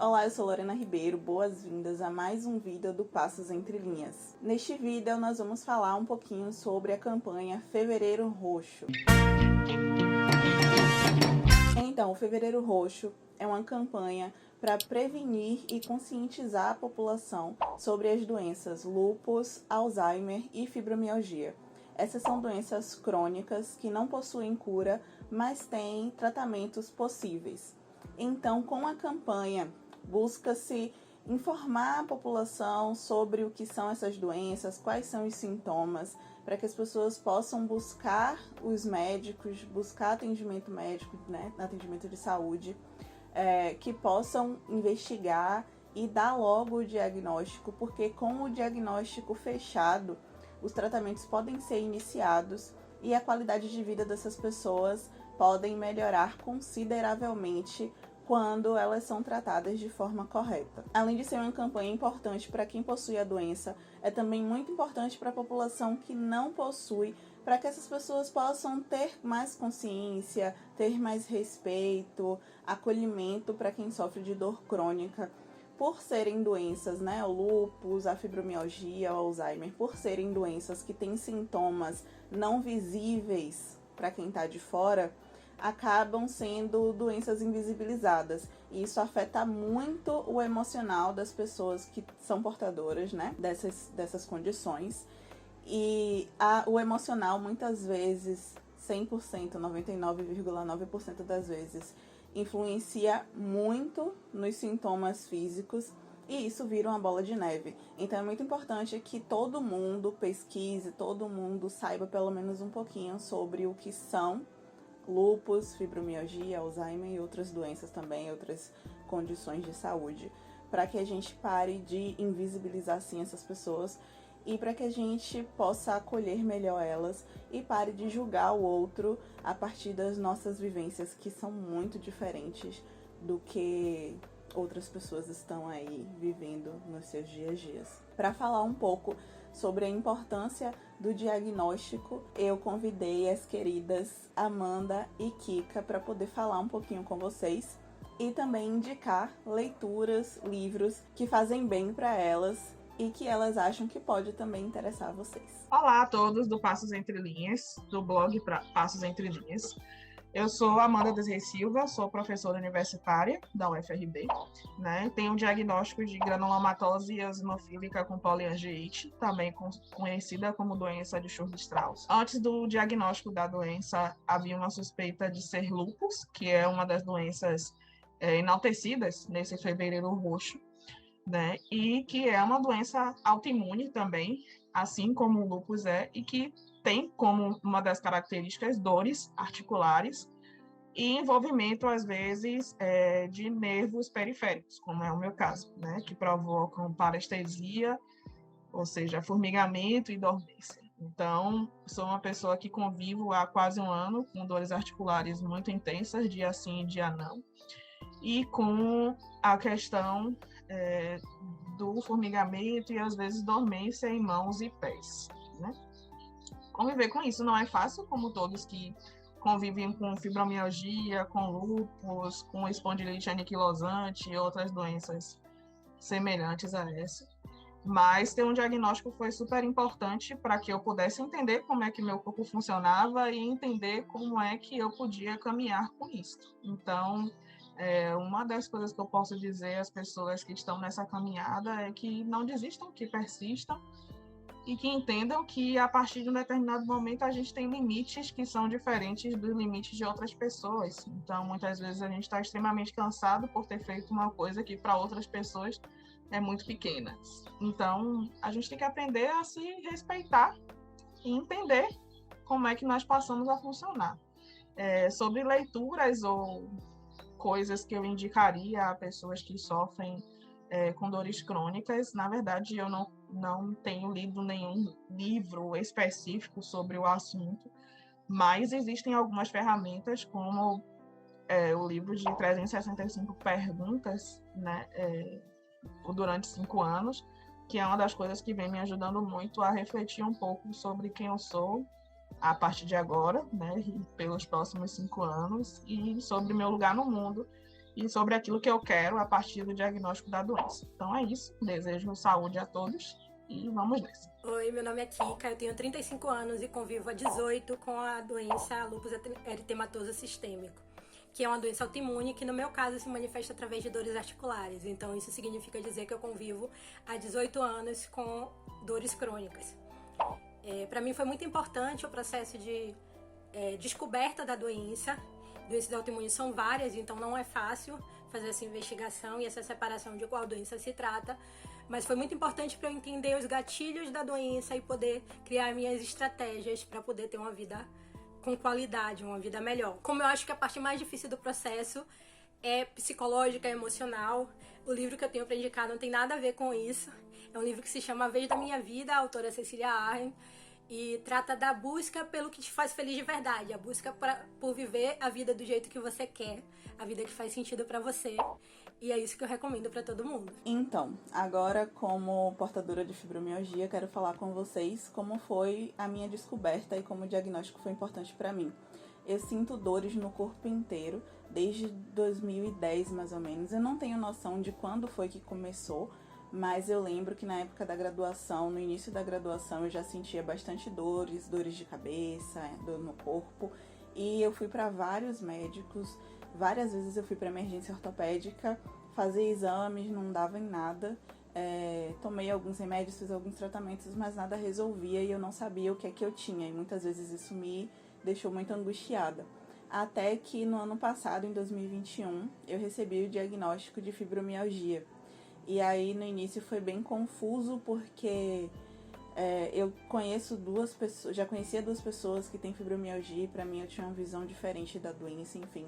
Olá, eu sou Lorena Ribeiro, boas-vindas a mais um vídeo do Passos Entre Linhas. Neste vídeo nós vamos falar um pouquinho sobre a campanha Fevereiro Roxo. Então, o Fevereiro Roxo é uma campanha para prevenir e conscientizar a população sobre as doenças lúpus, Alzheimer e fibromialgia. Essas são doenças crônicas que não possuem cura, mas têm tratamentos possíveis. Então, com a campanha, busca-se informar a população sobre o que são essas doenças, quais são os sintomas, para que as pessoas possam buscar os médicos, buscar atendimento médico, atendimento de saúde, que possam investigar e dar logo o diagnóstico, porque com o diagnóstico fechado, os tratamentos podem ser iniciados e a qualidade de vida dessas pessoas podem melhorar consideravelmente quando elas são tratadas de forma correta. Além de ser uma campanha importante para quem possui a doença, é também muito importante para a população que não possui, para que essas pessoas possam ter mais consciência, ter mais respeito, acolhimento para quem sofre de dor crônica. Por serem doenças, o lúpus, a fibromialgia, o Alzheimer, por serem doenças que têm sintomas não visíveis para quem está de fora, acabam sendo doenças invisibilizadas. E isso afeta muito o emocional das pessoas que são portadoras, dessas condições. E o emocional, muitas vezes, 100%, 99,9% das vezes, influencia muito nos sintomas físicos e isso vira uma bola de neve. Então é muito importante que todo mundo pesquise, todo mundo saiba pelo menos um pouquinho sobre o que são lúpus, fibromialgia, Alzheimer e outras doenças também, outras condições de saúde, para que a gente pare de invisibilizar assim essas pessoas e para que a gente possa acolher melhor elas e pare de julgar o outro a partir das nossas vivências, que são muito diferentes do que outras pessoas estão aí vivendo nos seus dias a dias. Para falar um pouco sobre a importância do diagnóstico, eu convidei as queridas Amanda e Kika para poder falar um pouquinho com vocês e também indicar leituras, livros que fazem bem para elas e que elas acham que pode também interessar a vocês. Olá a todos do Passos Entre Linhas, do blog Passos Entre Linhas. Eu sou Amanda Desrei Silva, sou professora universitária da UFRB, Tenho um diagnóstico de granulomatose eosinofílica com poliangiite, também conhecida como doença de Churg-Strauss. Antes do diagnóstico da doença, havia uma suspeita de ser lúpus, que é uma das doenças enaltecidas nesse fevereiro roxo, e que é uma doença autoimune também, assim como o lúpus é, e que tem como uma das características dores articulares e envolvimento, às vezes, de nervos periféricos, como é o meu caso, que provocam parestesia, ou seja, formigamento e dormência. Então, sou uma pessoa que convivo há quase um ano com dores articulares muito intensas, dia sim e dia não, e com a questão do formigamento e, às vezes, dormência em mãos e pés, Conviver com isso não é fácil, como todos que convivem com fibromialgia, com lúpus, com espondilite anquilosante e outras doenças semelhantes a essa. Mas ter um diagnóstico foi super importante para que eu pudesse entender como é que meu corpo funcionava e entender como é que eu podia caminhar com isso. Então, uma das coisas que eu posso dizer às pessoas que estão nessa caminhada é que não desistam, que persistam e que entendam que a partir de um determinado momento a gente tem limites que são diferentes dos limites de outras pessoas. Então, muitas vezes a gente está extremamente cansado por ter feito uma coisa que para outras pessoas é muito pequena. Então, a gente tem que aprender a se respeitar e entender como é que nós passamos a funcionar. Sobre leituras ou coisas que eu indicaria a pessoas que sofrem com dores crônicas, na verdade, eu não tenho lido nenhum livro específico sobre o assunto, mas existem algumas ferramentas, como o livro de 365 perguntas, durante 5 anos, que é uma das coisas que vem me ajudando muito a refletir um pouco sobre quem eu sou a partir de agora, e pelos próximos 5 anos, e sobre meu lugar no mundo, e sobre aquilo que eu quero a partir do diagnóstico da doença. Então é isso. Desejo saúde a todos e vamos nessa. Oi, meu nome é Kika, eu tenho 35 anos e convivo há 18 com a doença lúpus eritematoso sistêmico, que é uma doença autoimune que no meu caso se manifesta através de dores articulares. Então isso significa dizer que eu convivo há 18 anos com dores crônicas. Para mim foi muito importante o processo de descoberta da doença. Doenças autoimunes são várias, então não é fácil fazer essa investigação e essa separação de qual doença se trata, mas foi muito importante para eu entender os gatilhos da doença e poder criar minhas estratégias para poder ter uma vida com qualidade, uma vida melhor. Como eu acho que a parte mais difícil do processo é psicológica, emocional, o livro que eu tenho para indicar não tem nada a ver com isso. É um livro que se chama A Vez da Minha Vida, a autora Cecília Arlen, e trata da busca pelo que te faz feliz de verdade, a busca por viver a vida do jeito que você quer, a vida que faz sentido para você. E é isso que eu recomendo para todo mundo. Então, agora como portadora de fibromialgia, quero falar com vocês como foi a minha descoberta e como o diagnóstico foi importante para mim. Eu sinto dores no corpo inteiro desde 2010, mais ou menos. Eu não tenho noção de quando foi que começou, mas eu lembro que na época da graduação, no início da graduação, eu já sentia bastante dores de cabeça, dor no corpo. E eu fui para vários médicos, várias vezes eu fui para emergência ortopédica, fazer exames, não dava em nada. Tomei alguns remédios, fiz alguns tratamentos, mas nada resolvia e eu não sabia o que é que eu tinha. E muitas vezes isso me deixou muito angustiada. Até que no ano passado, em 2021, eu recebi o diagnóstico de fibromialgia. E aí no início foi bem confuso porque eu conheço duas pessoas, já conhecia duas pessoas que têm fibromialgia e pra mim eu tinha uma visão diferente da doença, enfim.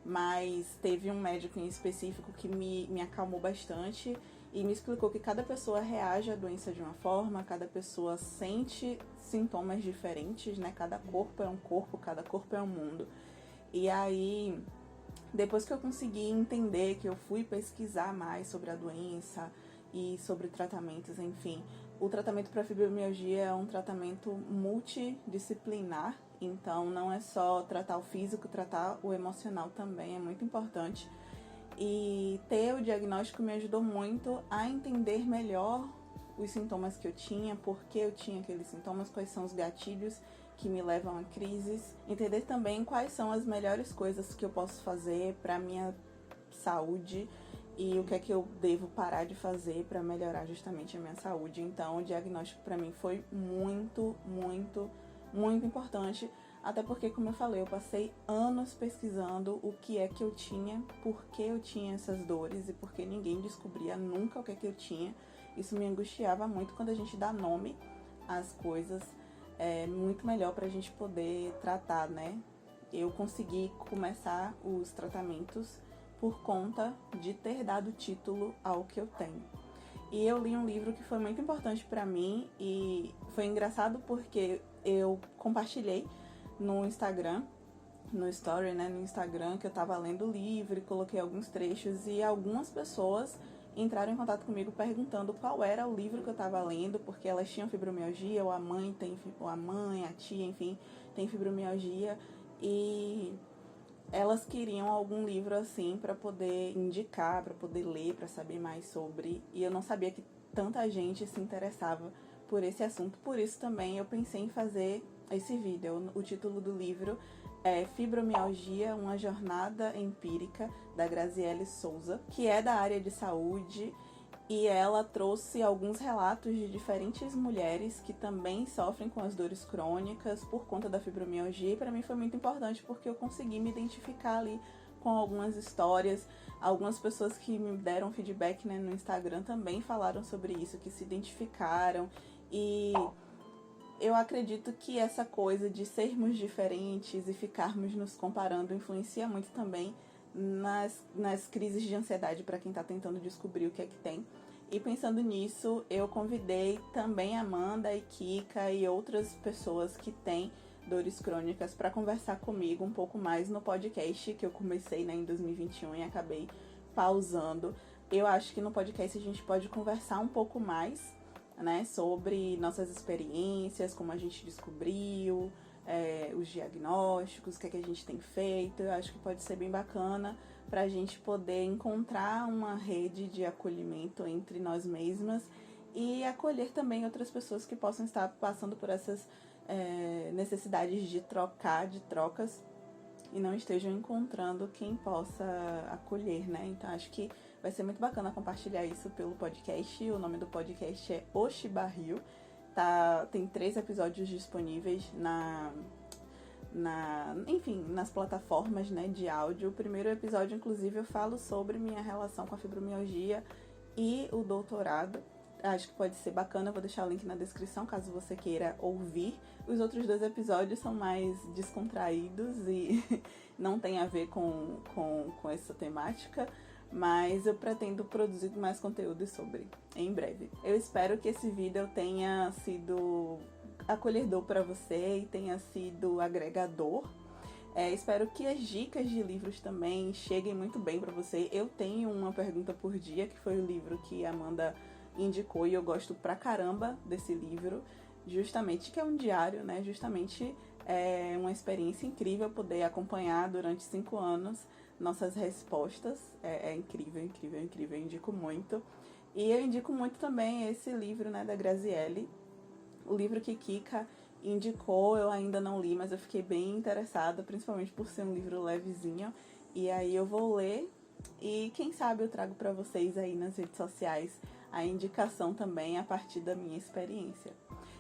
Mas teve um médico em específico que me acalmou bastante e me explicou que cada pessoa reage à doença de uma forma, cada pessoa sente sintomas diferentes, né? Cada corpo é um corpo, cada corpo é um mundo. E aí, depois que eu consegui entender, que eu fui pesquisar mais sobre a doença e sobre tratamentos, enfim, o tratamento para fibromialgia é um tratamento multidisciplinar, então não é só tratar o físico, tratar o emocional também é muito importante. E ter o diagnóstico me ajudou muito a entender melhor os sintomas que eu tinha, por que eu tinha aqueles sintomas, quais são os gatilhos que me levam a crises, entender também quais são as melhores coisas que eu posso fazer para minha saúde e o que é que eu devo parar de fazer para melhorar justamente a minha saúde. Então, o diagnóstico para mim foi muito, muito, muito importante, até porque, como eu falei, eu passei anos pesquisando o que é que eu tinha, por que eu tinha essas dores e porque ninguém descobria nunca o que é que eu tinha. Isso me angustiava muito. Quando a gente dá nome às coisas, é muito melhor para a gente poder tratar, né? Eu consegui começar os tratamentos por conta de ter dado título ao que eu tenho. E eu li um livro que foi muito importante para mim e foi engraçado porque eu compartilhei no Instagram, no story, né, no Instagram, que eu tava lendo o livro e coloquei alguns trechos e algumas pessoas entraram em contato comigo perguntando qual era o livro que eu estava lendo, porque elas tinham fibromialgia, ou a mãe, a tia, enfim, tem fibromialgia, e elas queriam algum livro assim para poder indicar, para poder ler, para saber mais sobre, e eu não sabia que tanta gente se interessava por esse assunto, por isso também eu pensei em fazer esse vídeo. O título do livro é Fibromialgia, uma jornada empírica, da Graziele Souza, que é da área de saúde, e ela trouxe alguns relatos de diferentes mulheres que também sofrem com as dores crônicas por conta da fibromialgia, e para mim foi muito importante porque eu consegui me identificar ali com algumas histórias. Algumas pessoas que me deram feedback, né, no Instagram também falaram sobre isso, que se identificaram, e eu acredito que essa coisa de sermos diferentes e ficarmos nos comparando influencia muito também nas crises de ansiedade para quem está tentando descobrir o que é que tem. E pensando nisso, eu convidei também a Amanda e Kika e outras pessoas que têm dores crônicas para conversar comigo um pouco mais no podcast que eu comecei, né, em 2021 e acabei pausando. Eu acho que no podcast a gente pode conversar um pouco mais, né, sobre nossas experiências, como a gente descobriu, os diagnósticos, o que é que a gente tem feito. Eu acho que pode ser bem bacana para a gente poder encontrar uma rede de acolhimento entre nós mesmas e acolher também outras pessoas que possam estar passando por essas necessidades de trocas e não estejam encontrando quem possa acolher, né? Então acho que vai ser muito bacana compartilhar isso pelo podcast. O nome do podcast é Oxi Barril. Tem 3 episódios disponíveis nas plataformas, né, de áudio. O primeiro episódio, inclusive, eu falo sobre minha relação com a fibromialgia e o doutorado. Acho que pode ser bacana, eu vou deixar o link na descrição caso você queira ouvir. Os outros 2 episódios são mais descontraídos e não tem a ver com essa temática, mas eu pretendo produzir mais conteúdo sobre em breve. Eu espero que esse vídeo tenha sido acolhedor para você e tenha sido agregador. Espero que as dicas de livros também cheguem muito bem para você. Eu tenho uma pergunta por dia, que foi o livro que a Amanda indicou e eu gosto pra caramba desse livro, justamente que é um diário, né? Justamente é uma experiência incrível poder acompanhar durante 5 anos nossas respostas. É incrível, incrível, incrível, eu indico muito. E eu indico muito também esse livro, né, da Graziele, o livro que Kika indicou. Eu ainda não li, mas eu fiquei bem interessada, principalmente por ser um livro levezinho, e aí eu vou ler e quem sabe eu trago pra vocês aí nas redes sociais a indicação também a partir da minha experiência.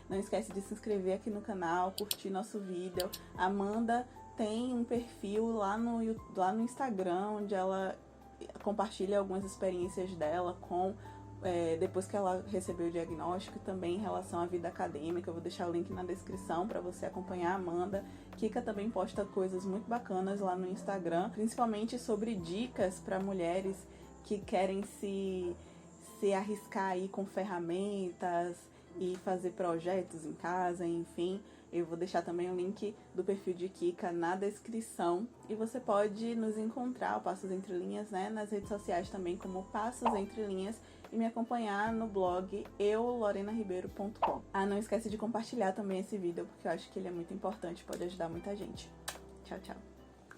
Não esquece de se inscrever aqui no canal, curtir nosso vídeo. A Amanda tem um perfil lá no Instagram, onde ela compartilha algumas experiências dela depois que ela recebeu o diagnóstico, também em relação à vida acadêmica. Eu vou deixar o link na descrição para você acompanhar a Amanda. Kika também posta coisas muito bacanas lá no Instagram, principalmente sobre dicas para mulheres que querem se arriscar aí com ferramentas e fazer projetos em casa, enfim. Eu vou deixar também o link do perfil de Kika na descrição. E você pode nos encontrar, o Passos Entre Linhas, né, nas redes sociais também como Passos Entre Linhas, e me acompanhar no blog eulorenaribeiro.com. Não esquece de compartilhar também esse vídeo, porque eu acho que ele é muito importante, pode ajudar muita gente. Tchau, tchau.